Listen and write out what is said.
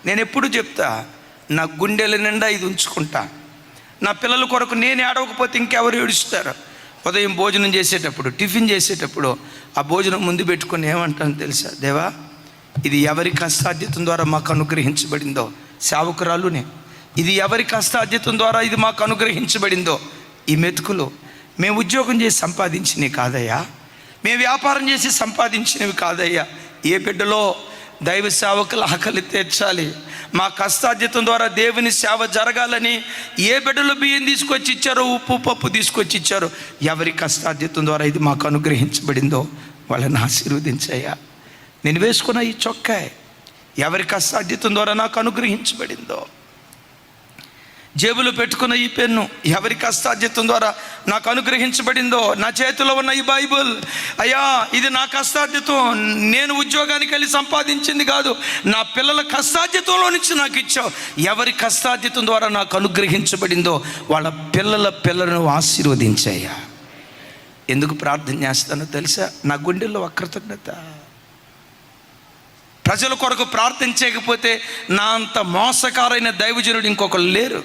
నేను ఎప్పుడు చెప్తా, నా గుండెల నిండా ఇది ఉంచుకుంటా. నా పిల్లల కొరకు నేను ఏడవకపోతే ఇంకెవరు ఏడుస్తారు? ఉదయం భోజనం చేసేటప్పుడు, టిఫిన్ చేసేటప్పుడు ఆ భోజనం ముందు పెట్టుకొని ఏమంటాను తెలుసా? దేవా, ఇది ఎవరి కష్టార్జితం ద్వారా మాకు అనుగ్రహించబడిందో, సేవకురాలునే, ఇది ఎవరి కష్టార్జితం ద్వారా ఇది మాకు అనుగ్రహించబడిందో, ఈ మెతుకులు మేము ఉద్యోగం చేసి సంపాదించినవి కాదయ్యా, మేము వ్యాపారం చేసి సంపాదించినవి కాదయ్యా. ఏ బిడ్డలో దైవ సేవకుల ఆకలి తీర్చాలి, మా కష్టార్జితం ద్వారా దేవుని సేవ జరగాలని ఏ బిడ్డలో బియ్యం తీసుకొచ్చి ఇచ్చారో, ఉప్పు పప్పు తీసుకొచ్చి ఇచ్చారో, ఎవరి కష్టార్జితం ద్వారా ఇది మాకు అనుగ్రహించబడిందో వాళ్ళని ఆశీర్వదించయ్యా. నేను వేసుకున్న ఈ చొక్కా ఎవరి కష్టార్జితం ద్వారా నాకు అనుగ్రహించబడిందో, జేబులో పెట్టుకున్న ఈ పెన్ను ఎవరి కష్టార్జితం ద్వారా నాకు అనుగ్రహించబడిందో, నా చేతిలో ఉన్న ఈ బైబుల్, అయ్యా ఇది నా కష్టార్జితం, నేను ఉద్యోగానికి వెళ్ళి సంపాదించింది కాదు, నా పిల్లల కష్టార్జితంలో నుంచి నాకు ఇచ్చావు. ఎవరి కష్టార్జితం ద్వారా నాకు అనుగ్రహించబడిందో వాళ్ళ పిల్లలను ఆశీర్వదించాయ్యా. ఎందుకు ప్రార్థన చేస్తానో తెలుసా? నా గుండెల్లో కృతజ్ఞత. ప్రజల కొరకు ప్రార్థన చేయకపోతే నా అంత మోసకారైన దైవజనుడు ఇంకొకరు లేరు.